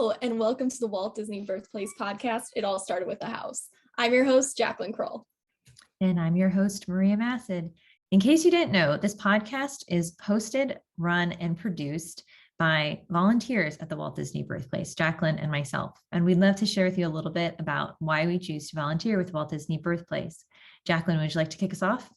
Hello, and welcome to the Walt Disney Birthplace podcast. It all started with a house. I'm your host, Jacqueline Kroll. And I'm your host, Maria Massid. In case you didn't know, this podcast is hosted, run, and produced by volunteers at the Walt Disney Birthplace, Jacqueline and myself. And we'd love to share with you a little bit about why we choose to volunteer with Walt Disney Birthplace. Jacqueline, would you like to kick us off?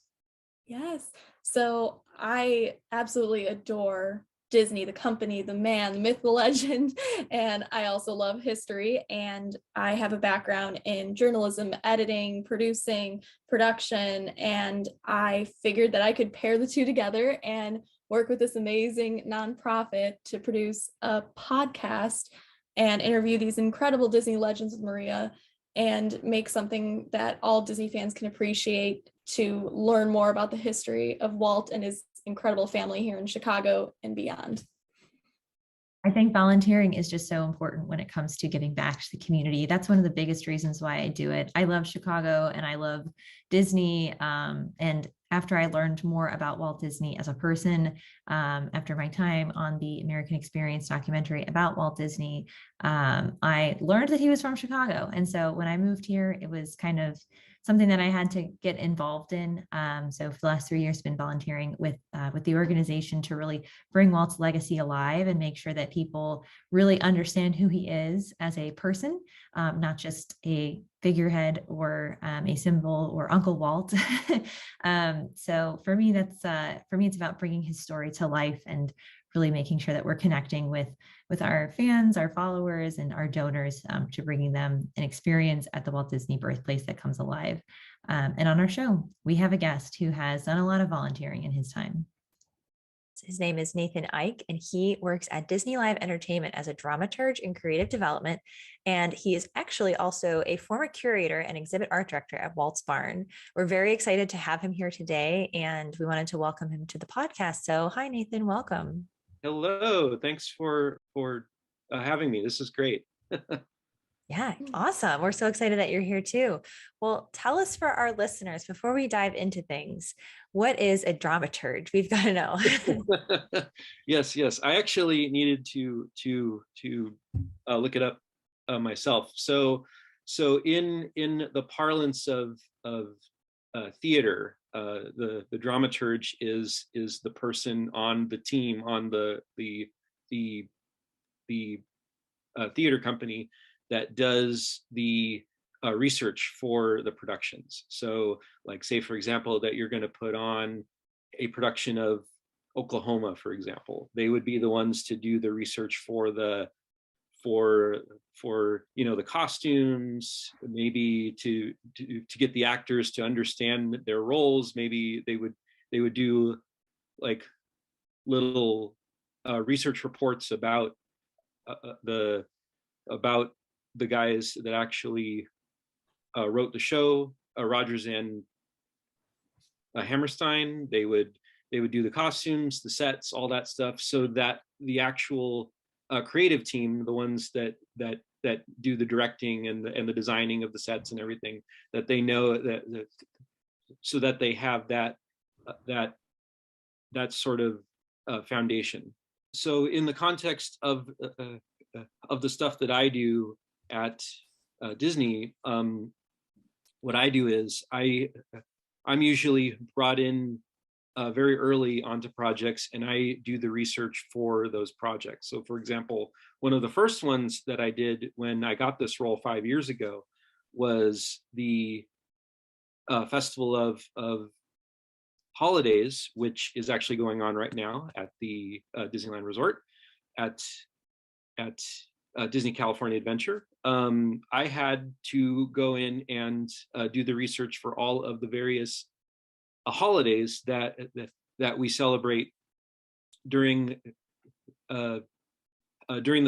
Yes. So I absolutely adore Disney, the company, the man, the myth, the legend, and I also love history. And I have a background in journalism, editing, producing, production, and I figured that I could pair the two together and work with this amazing nonprofit to produce a podcast and interview these incredible Disney legends with Maria and make something that all Disney fans can appreciate to learn more about the history of Walt and his incredible family here in Chicago and beyond. I think volunteering is just so important when it comes to giving back to the community. That's one of the biggest reasons why I do it. I love Chicago and I love Disney. And after I learned more about Walt Disney as a person, after my time on the American Experience documentary about Walt Disney, I learned that he was from Chicago. And so when I moved here, it was kind of something that I had to get involved in. So for the last 3 years, I've been volunteering with the organization to really bring Walt's legacy alive and make sure that people really understand who he is as a person, not just a figurehead or a symbol or Uncle Walt. So for me, it's about bringing his story to life and really making sure that we're connecting with our fans, our followers, and our donors to bringing them an experience at the Walt Disney Birthplace that comes alive. And on our show, we have a guest who has done a lot of volunteering in his time. His name is Nathan Eick, and he works at Disney Live Entertainment as a dramaturge in creative development. And he is actually also a former curator and exhibit art director at Walt's Barn. We're very excited to have him here today, and we wanted to welcome him to the podcast. So hi, Nathan, welcome. Hello, thanks for having me. This is great. Yeah, awesome. We're so excited that you're here too. Well, tell us for our listeners, before we dive into things, what is a dramaturge? We've got to know. Yes. I actually needed to look it up myself. So in the parlance of theater, the dramaturge is the person on the team on the theater company that does the research for the productions. So like, say, for example, that you're going to put on a production of Oklahoma, for example, they would be the ones to do the research for the costumes, maybe to get the actors to understand their roles. Maybe they would do like little research reports about the guys that actually wrote the show, Rogers and Hammerstein. They would do the costumes, the sets, all that stuff, so that the actual creative team, the ones that do the directing and the designing of the sets and everything, that they know that so that they have that sort of foundation. So in the context of the stuff that I do at Disney, what I do is I'm usually brought in very early onto projects, and I do the research for those projects. So for example, one of the first ones that I did when I got this role 5 years ago was the Festival of Holidays, which is actually going on right now at the Disneyland Resort at Disney California Adventure. I had to go in and do the research for all of the various holidays that we celebrate during the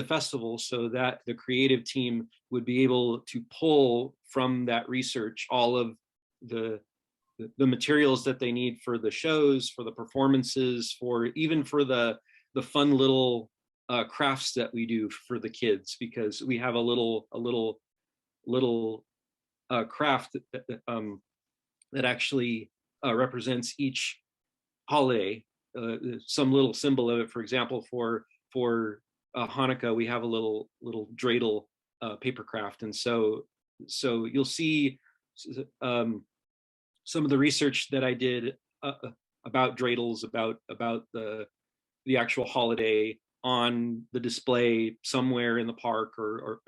festival, so that the creative team would be able to pull from that research all of the materials that they need for the shows, for the performances, for the fun little crafts that we do for the kids, because we have a little craft that actually represents each holiday, some little symbol of it. For example, for Hanukkah, we have a little dreidel paper craft, and so you'll see some of the research that I did about dreidels, about the actual holiday on the display somewhere in the park, or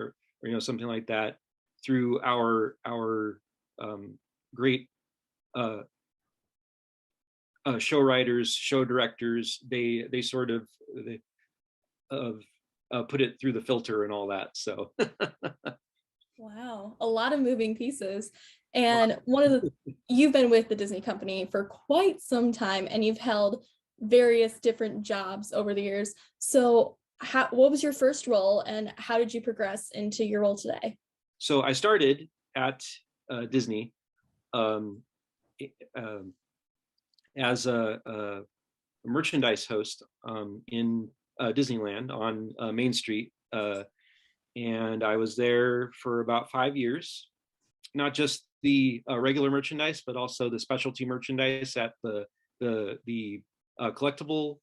something like that, through our great show writers, show directors. They sort of put it through the filter and all that. So Wow, a lot of moving pieces. And you've been with the Disney company for quite some time, and you've held various different jobs over the years. So what was your first role, and how did you progress into your role today? So I started at Disney as a merchandise host in Disneyland on Main Street. And I was there for about 5 years, not just the regular merchandise, but also the specialty merchandise at the collectible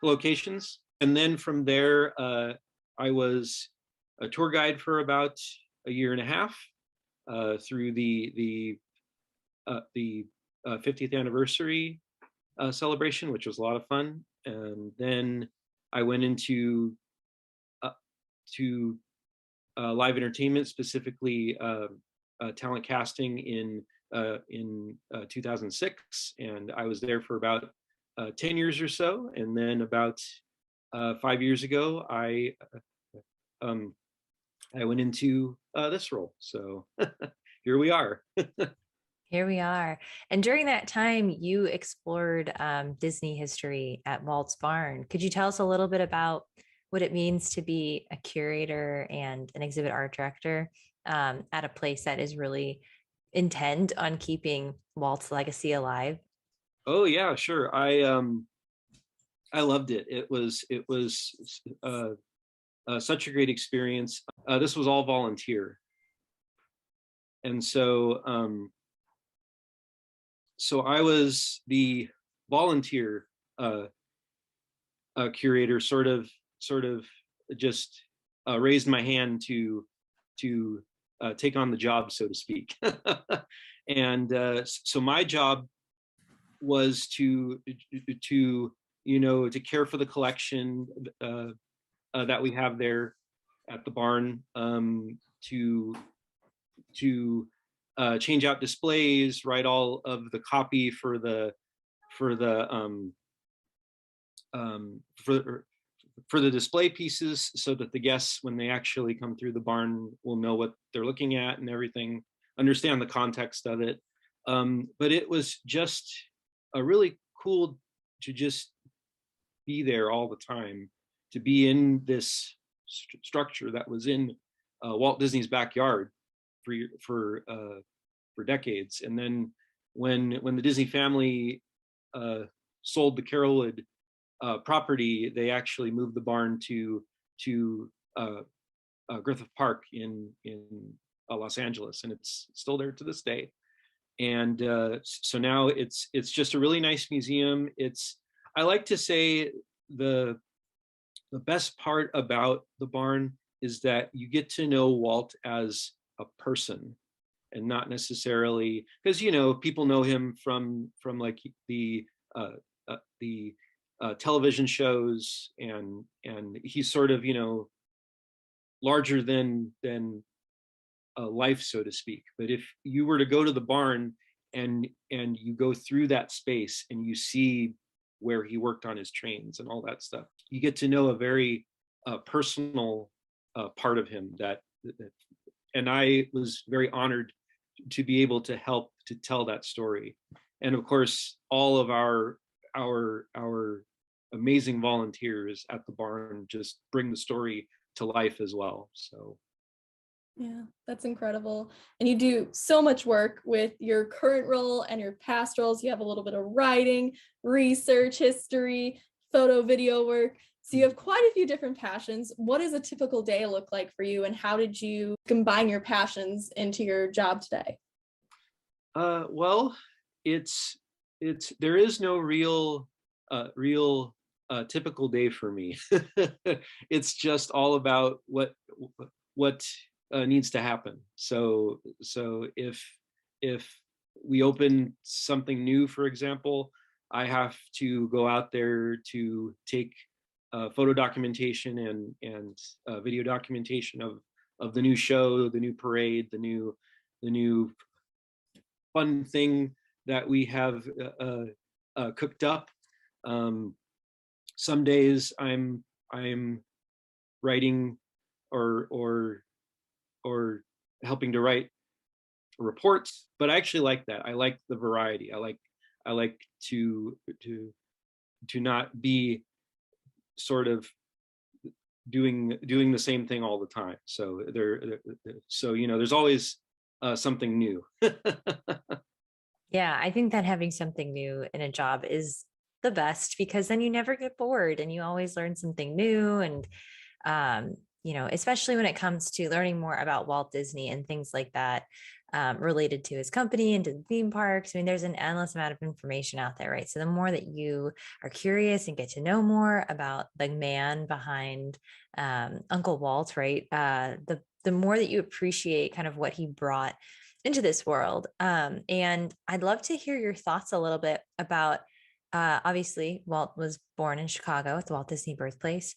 locations. And then from there, I was a tour guide for about a year and a half through the 50th anniversary celebration, which was a lot of fun. And then I went into live entertainment, specifically talent casting in 2006, and I was there for about 10 years or so. And then about 5 years ago, I went into this role. So here we are. Here we are. And during that time, you explored Disney history at Walt's Barn. Could you tell us a little bit about what it means to be a curator and an exhibit art director at a place that is really intent on keeping Walt's legacy alive? Oh yeah, sure. I loved it. It was such a great experience. This was all volunteer, and so I was the volunteer curator, sort of just raised my hand to take on the job, so to speak. And so my job was to care for the collection that we have there at the barn, to change out displays, write all of the copy for the display pieces, so that the guests, when they actually come through the barn, will know what they're looking at and everything, understand the context of it. But it was just a really cool to just be there all the time, to be in this structure that was in Walt Disney's backyard for decades. And then when the Disney family sold the Carolwood property, they actually moved the barn to Griffith Park in Los Angeles, and it's still there to this day. And so now it's just a really nice museum. I like to say the best part about the barn is that you get to know Walt as a person, and not necessarily, because people know him from like the television shows, and he's sort of larger than life, so to speak. But if you were to go to the barn and you go through that space and you see where he worked on his trains and all that stuff, you get to know a very personal part of him and I was very honored to be able to help to tell that story. And of course, all of our amazing volunteers at the barn just bring the story to life as well. So yeah, that's incredible. And you do so much work with your current role and your past roles. You have a little bit of writing, research, history, photo, video work. So you have quite a few different passions. What does a typical day look like for you, and how did you combine your passions into your job today? Well, there is no real a typical day for me. It's just all about what needs to happen. So if we open something new, for example, I have to go out there to take photo documentation and video documentation of the new show, the new parade, the new fun thing that we have cooked up. Some days I'm writing or helping to write reports, but I actually like that. I like the variety. I like to not be sort of doing the same thing all the time. So so there's always something new. Yeah, I think that having something new in a job is the best because then you never get bored and you always learn something new. And, especially when it comes to learning more about Walt Disney and things like that related to his company and to the theme parks. I mean, there's an endless amount of information out there, right? So the more that you are curious and get to know more about the man behind Uncle Walt, right? The more that you appreciate kind of what he brought into this world. And I'd love to hear your thoughts a little bit about, obviously, Walt was born in Chicago at the Walt Disney birthplace.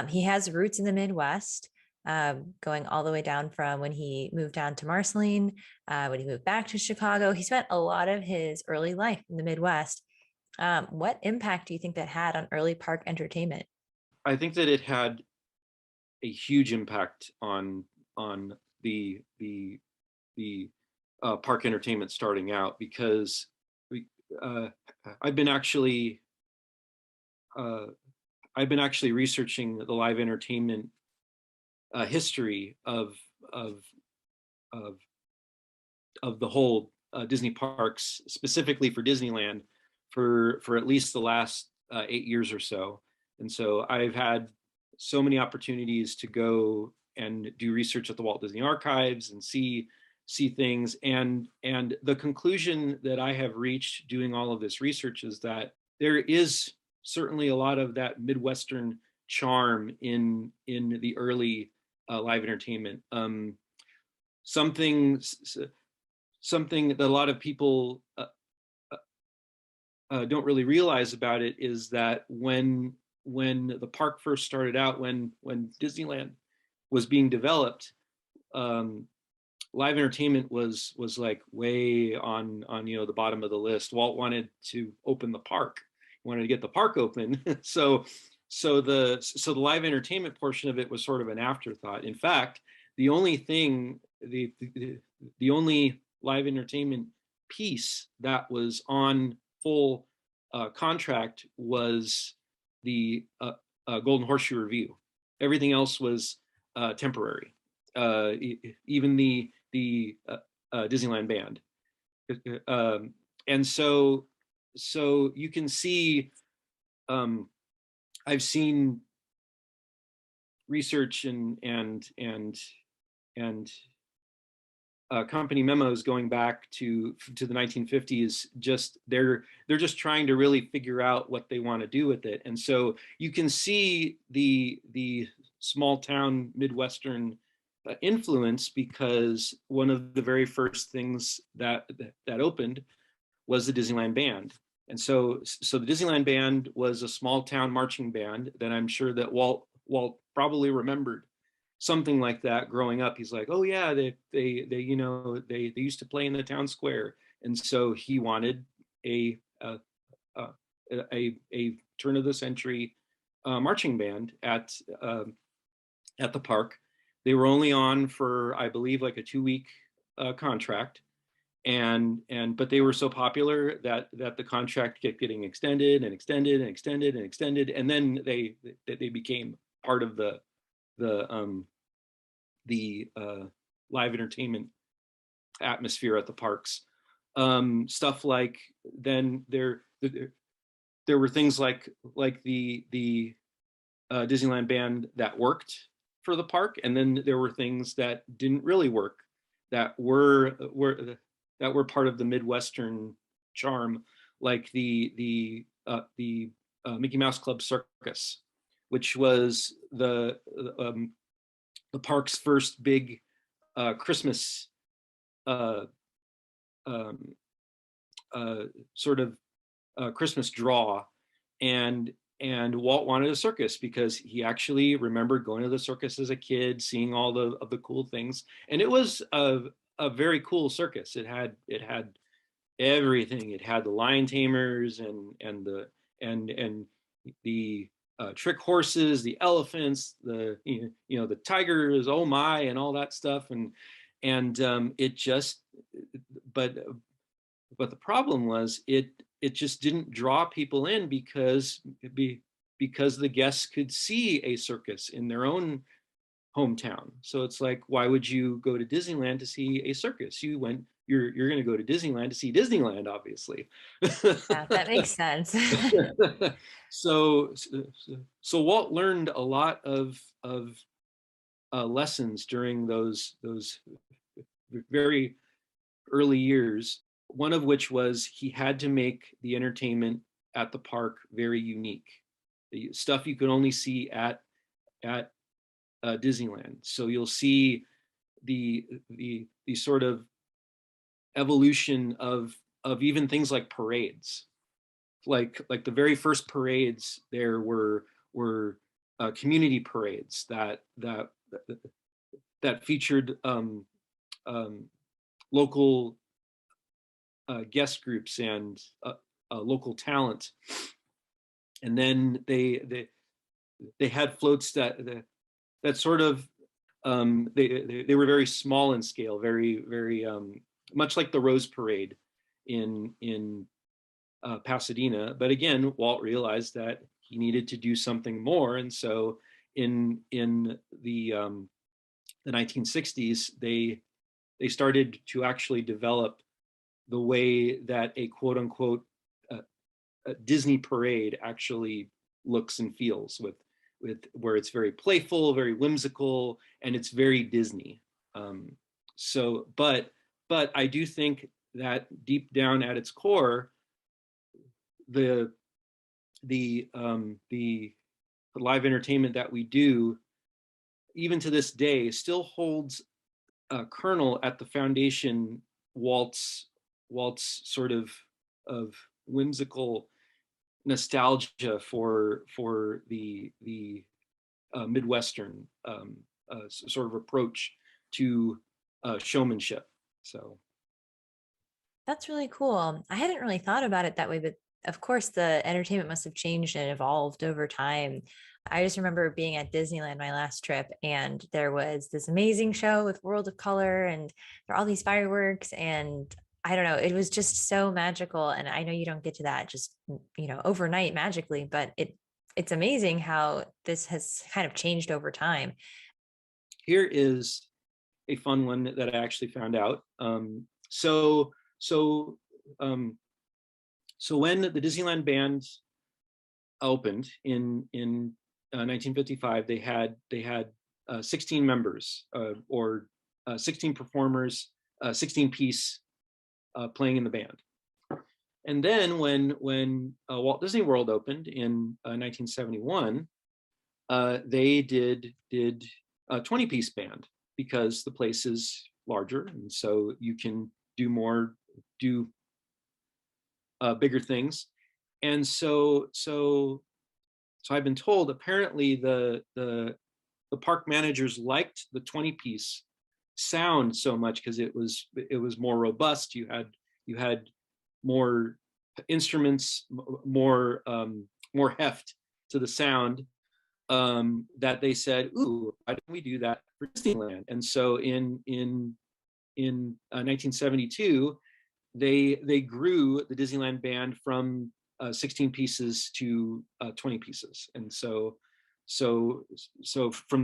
He has roots in the Midwest, going all the way down from when he moved down to Marceline, when he moved back to Chicago. He spent a lot of his early life in the Midwest. What impact do you think that had on early park entertainment? I think that it had a huge impact on the park entertainment starting out, because I've been actually researching the live entertainment history of the whole Disney parks, specifically for Disneyland, for at least the last 8 years or so. And so I've had so many opportunities to go and do research at the Walt Disney Archives and see things. And the conclusion that I have reached doing all of this research is that there is certainly a lot of that Midwestern charm in the early live entertainment. Something that a lot of people don't really realize about it is that when the park first started out, when Disneyland was being developed, live entertainment was like way on the bottom of the list. Walt wanted to open the park, he wanted to get the park open. so the live entertainment portion of it was sort of an afterthought. In fact, the only thing, the only live entertainment piece that was on full contract was the Golden Horseshoe Revue. Everything else was temporary. Even the Disneyland band. And so you can see, I've seen research and company memos going back to the 1950s. Just they're just trying to really figure out what they want to do with it. And so you can see the small town Midwestern influence, because one of the very first things that opened was the Disneyland band. And so the Disneyland band was a small town marching band that I'm sure that Walt probably remembered something like that growing up. He's like, oh yeah, they used to play in the town square. And so he wanted a turn of the century marching band at the park. They were only on for, I believe, like a 2-week contract, but they were so popular that the contract kept getting extended and extended and extended and extended, and then they became part of the live entertainment atmosphere at the parks. Stuff like, then there were things like the Disneyland band that worked for the park, and then there were things that didn't really work, that were part of the Midwestern charm, like the Mickey Mouse Club Circus, which was the park's first big Christmas sort of Christmas draw, and Walt wanted a circus because he actually remembered going to the circus as a kid, seeing all of the cool things, and it was a very cool circus. It had everything. It had the lion tamers and the trick horses, the elephants, the the tigers, oh my, and all that stuff, and it just, but the problem was it just didn't draw people in because the guests could see a circus in their own hometown. So it's like, why would you go to Disneyland to see a circus? You're going to go to Disneyland to see Disneyland, obviously. Yeah, that makes sense. so Walt learned a lot of lessons during those very early years. One of which was he had to make the entertainment at the park very unique, the stuff you could only see at Disneyland. So you'll see the sort of evolution of even things like parades, like the very first parades there were community parades that featured local guest groups and local talent, and then they had floats that sort of they were very small in scale, very much like the Rose Parade in Pasadena. But again, Walt realized that he needed to do something more, and so in the 1960s, they started to actually develop the way that a quote unquote a Disney parade actually looks and feels, with where it's very playful, very whimsical, and it's very Disney. So, but I do think that deep down at its core, the live entertainment that we do, even to this day, still holds a kernel at the foundation Walt's sort of whimsical nostalgia for the Midwestern sort of approach to showmanship. So That's really cool. I hadn't really thought about it that way, but of course the entertainment must have changed and evolved over time. I just remember being at Disneyland my last trip, and there was this amazing show with World of Color, and there are all these fireworks, and I don't know, it was just so magical. And I know you don't get to that just, overnight magically, but it's amazing how this has kind of changed over time. here is a fun one that I actually found out. So when the Disneyland band opened in 1955, they had 16 members, or 16 performers, 16 piece playing in the band. And then when Walt Disney World opened in 1971, they did a 20-piece band, because the place is larger, and so you can do bigger things. And so I've been told, apparently the park managers liked the 20-piece sound so much because it was more robust. You had more instruments, more heft to the sound, that they said, "Ooh, why don't we do that for Disneyland?" And so in 1972, they grew the Disneyland band from 16 pieces to 20 pieces. And so from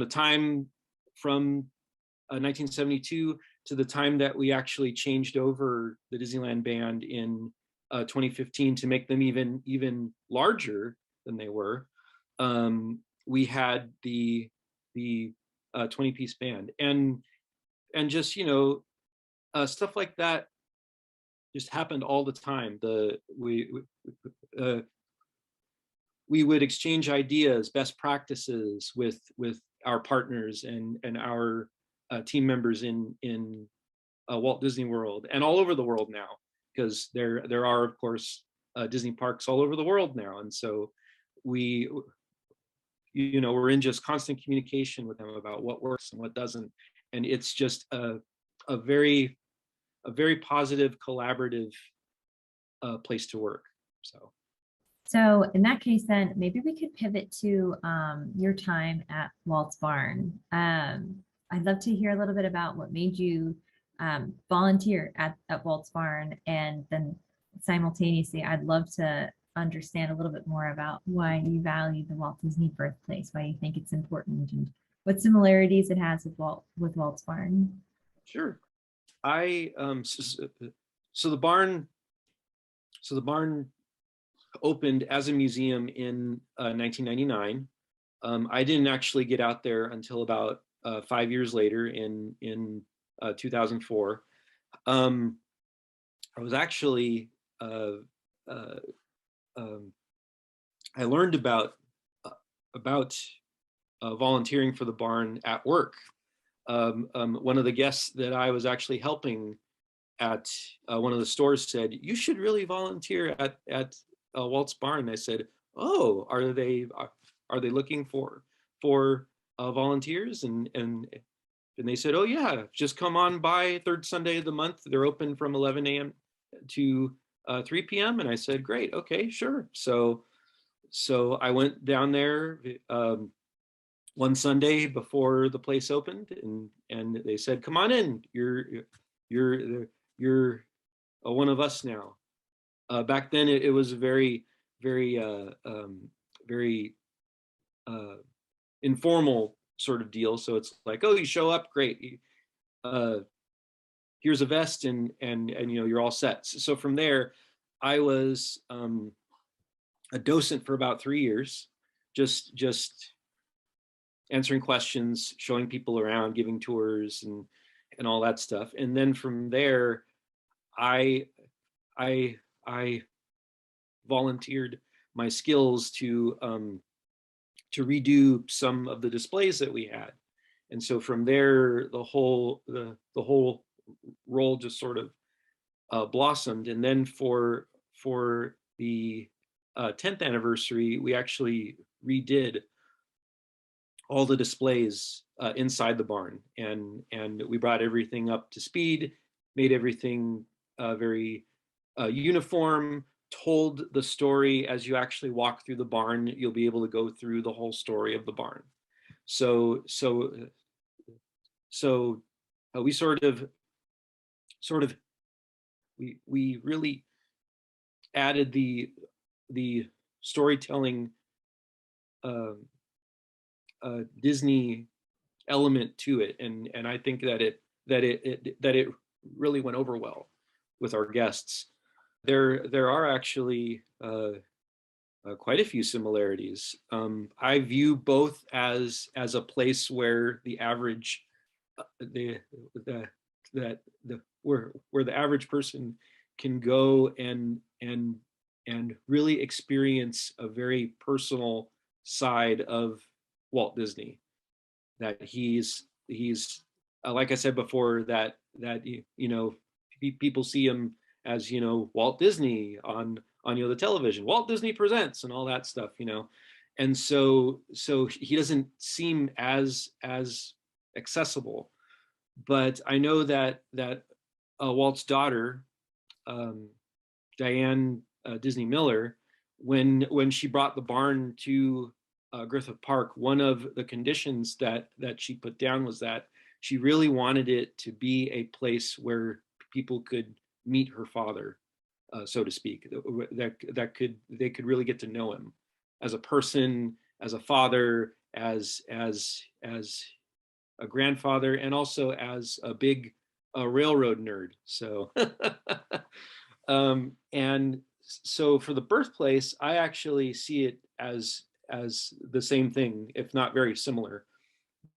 1972 to the time that we actually changed over the Disneyland band in 2015 to make them even larger than they were, we had the 20-piece band, and just stuff like that just happened all the time. we would exchange ideas, best practices with our partners and our team members in Walt Disney World and all over the world now, because there are, of course, Disney parks all over the world now. And so we, we're in just constant communication with them about what works and what doesn't. And it's just a very positive, collaborative place to work. So in that case, then maybe we could pivot to your time at Walt's Barn. I'd love to hear a little bit about what made you volunteer at Walt's Barn, and then simultaneously, I'd love to understand a little bit more about why you value the Walt Disney birthplace, why you think it's important, and what similarities it has with Walt's Barn. Sure. So the barn opened as a museum in 1999. I didn't actually get out there until about 5 years later in 2004. I was actually I learned about volunteering for the barn at work. One of the guests that I was actually helping at one of the stores said, "You should really volunteer at Walt's Barn." I said, "Oh, are they looking for volunteers?" And they said, "Oh yeah, just come on by third Sunday of the month. They're open from 11 a.m. to 3 p.m." And I said, "Great, okay, sure." So I went down there one Sunday before the place opened, and they said, "Come on in. You're one of us now." Back then, it was a very informal sort of deal. So it's like, "Oh, you show up, great. Here's a vest, and you're all set." So from there, I was a docent for about 3 years, just answering questions, showing people around, giving tours, and all that stuff. And then from there, I volunteered my skills to redo some of the displays that we had. And so from there, the whole role just sort of blossomed. And then for the 10th anniversary, we actually redid all the displays inside the barn, and we brought everything up to speed, made everything very uniform, told the story. As you actually walk through the barn, you'll be able to go through the whole story of the barn. So we sort of we really added the storytelling Disney element to it, and I think that it really went over well with our guests. There are actually quite a few similarities. I view both as a place where the average where the average person can go and really experience a very personal side of Walt Disney. That he's like I said before, that people see him as Walt Disney on the television, Walt Disney Presents, and all that stuff, and so he doesn't seem as accessible. But I know that Walt's daughter, Diane Disney Miller, when she brought the barn to Griffith Park, one of the conditions that she put down was that she really wanted it to be a place where people could meet her father, so to speak, that they could really get to know him as a person, as a father, as a grandfather, and also as a big railroad nerd. So and so for the birthplace, I actually see it as the same thing, if not very similar,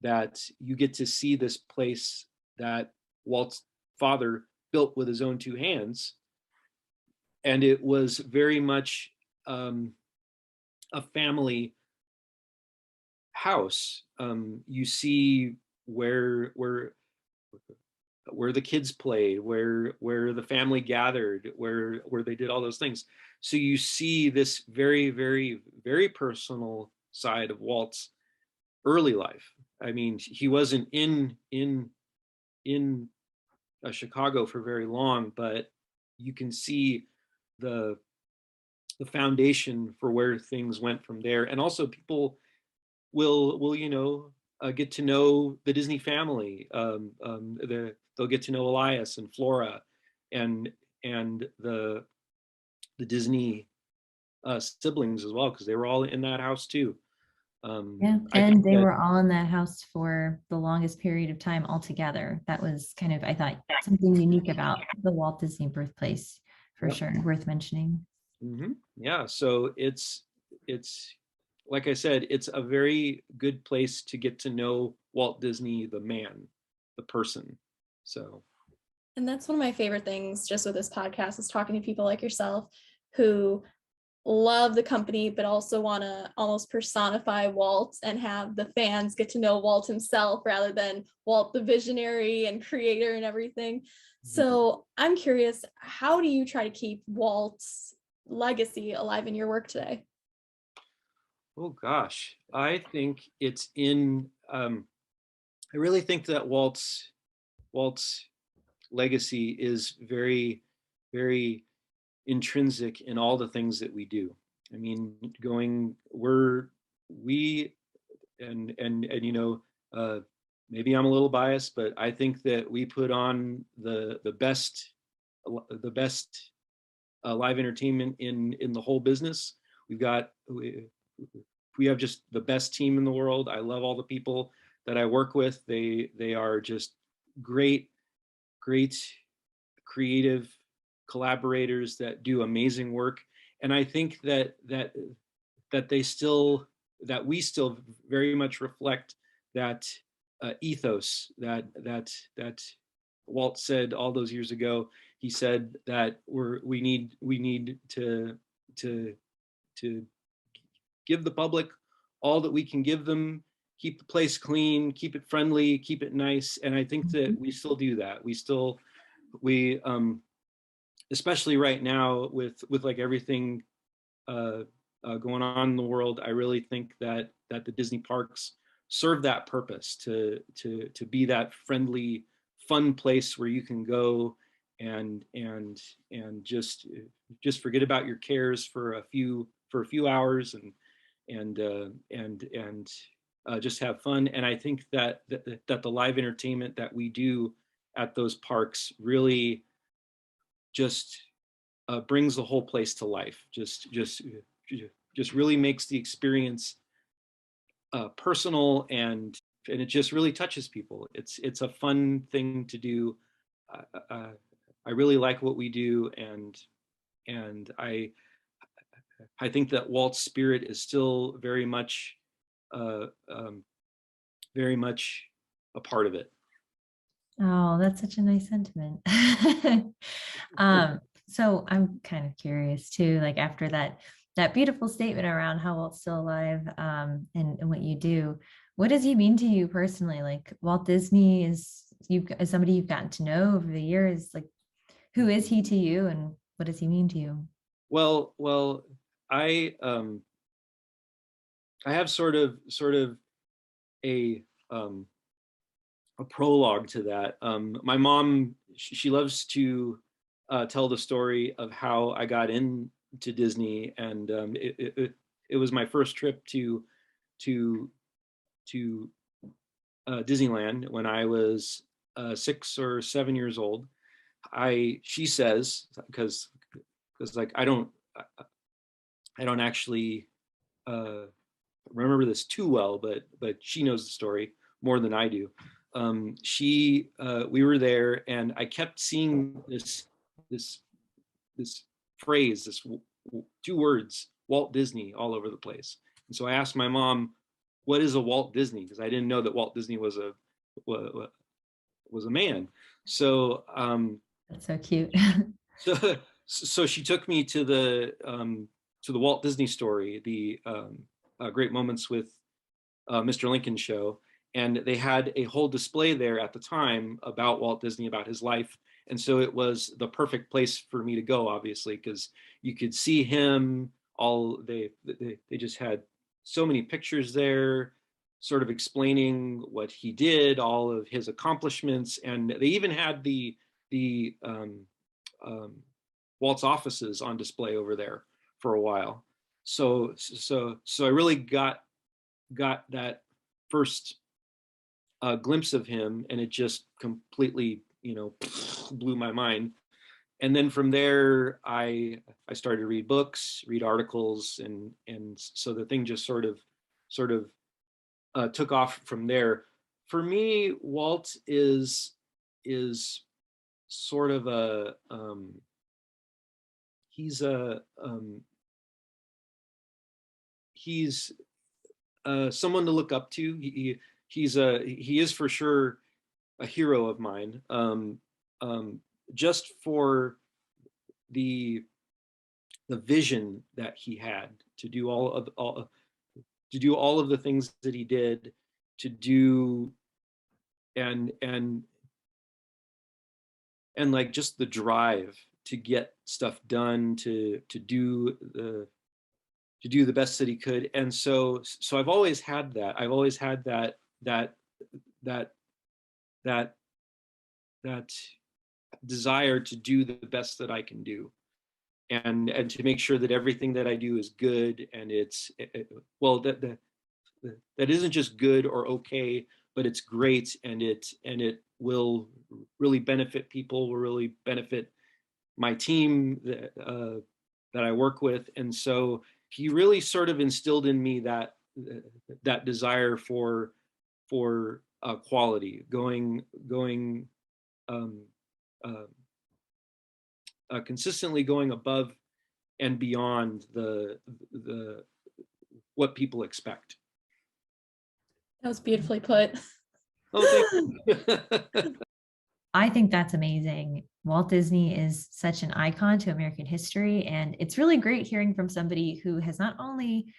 that you get to see this place that Walt's father built with his own two hands. And it was very much a family house. You see where the kids played, where the family gathered, where they did all those things. So you see this very, very, very personal side of Walt's early life. I mean, he wasn't in Chicago for very long, but you can see the foundation for where things went from there. And also people will get to know the Disney family. They'll get to know Elias and Flora, and the Disney siblings as well, because they were all in that house too. Yeah, I and think they that, were all in that house for the longest period of time altogether. That was kind of, I thought, something unique about the Walt Disney birthplace, for yep. sure, worth mentioning. Yeah, so it's like I said, it's a very good place to get to know Walt Disney, the man, the person. So, And that's one of my favorite things just with this podcast is talking to people like yourself who love the company, but also want to almost personify Walt and have the fans get to know Walt himself rather than Walt, the visionary and creator and everything. So I'm curious, how do you try to keep Walt's legacy alive in your work today? oh gosh, I think it's in. I really think that Walt's legacy is very, very intrinsic in all the things that we do. I mean, we and maybe I'm a little biased, but I think that we put on the best live entertainment in the whole business. We have just the best team in the world. I love all the people that I work with. They are just great creative collaborators that do amazing work. And I think that we still very much reflect that ethos that Walt said all those years ago. He said that we need to give the public all that we can give them, keep the place clean, keep it friendly, keep it nice. And I think that we still do that. We especially right now with like everything going on in the world, I really think that the Disney parks serve that purpose to be that friendly, fun place where you can go and just forget about your cares for a few hours and just have fun. And I think that the live entertainment that we do at those parks really just brings the whole place to life. Just really makes the experience personal, and it just really touches people. It's a fun thing to do. I really like what we do, and I think that Walt's spirit is still very much a part of it. Oh, that's such a nice sentiment. So I'm kind of curious too, like after that beautiful statement around how Walt's still alive, and what you do, what does he mean to you personally? Like Walt Disney is somebody you've gotten to know over the years. Like, who is he to you, and what does he mean to you? Well, I have sort of a prologue to that. My mom, she loves to tell the story of how I got into Disney, and it was my first trip to Disneyland when I was 6 or 7 years old. She says, because like I don't actually remember this too well, but she knows the story more than I do. We were there, and I kept seeing this phrase, this 2 words, Walt Disney, all over the place. And so I asked my mom, "What is a Walt Disney?" Because I didn't know that Walt Disney was a man. So That's so cute. so she took me to the to the Walt Disney Story, the Great Moments with Mr. Lincoln show, and they had a whole display there at the time about Walt Disney, about his life. And so it was the perfect place for me to go, obviously, because you could see him. They just had so many pictures there, sort of explaining what he did, all of his accomplishments, and they even had the Walt's offices on display over there for a while. So I really got that first glimpse of him, and it just completely, blew my mind. And then from there, I started to read books, read articles, and so the thing just sort of took off from there. For me, Walt is sort of a he's someone to look up to. He is for sure a hero of mine. Just for the vision that he had to do all of the things that he did, to do, and like just the drive to get stuff done, to do the best that he could. And so I've always had that. I've always had that desire to do the best that I can do, and to make sure that everything that I do is good, and that isn't just good or okay, but it's great, and it will really benefit people, will really benefit my team that I work with. And so he really sort of instilled in me that desire for quality, going consistently going above and beyond the what people expect. That was beautifully put. Oh, thank you. I think that's amazing. Walt Disney is such an icon to American history, and it's really great hearing from somebody who has not only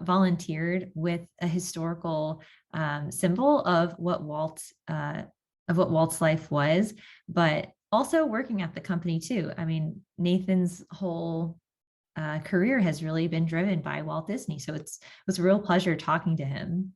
volunteered with a historical symbol of what Walt's life was, but also working at the company too. I mean, Nathan's whole career has really been driven by Walt Disney, so it was a real pleasure talking to him.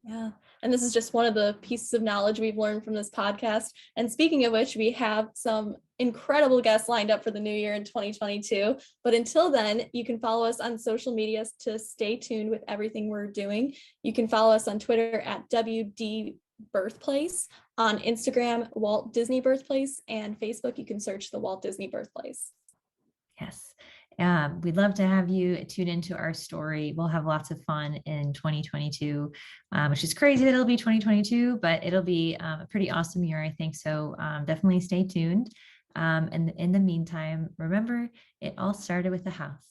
Yeah. And this is just one of the pieces of knowledge we've learned from this podcast. And speaking of which, we have some incredible guests lined up for the new year in 2022. But until then, you can follow us on social media to stay tuned with everything we're doing. You can follow us on Twitter at WD Birthplace, on Instagram, Walt Disney Birthplace, and Facebook, you can search the Walt Disney Birthplace. Yes. We'd love to have you tune into our story. We'll have lots of fun in 2022, which is crazy that it'll be 2022, but it'll be a pretty awesome year, I think. So definitely stay tuned. And in the meantime, remember, it all started with the house.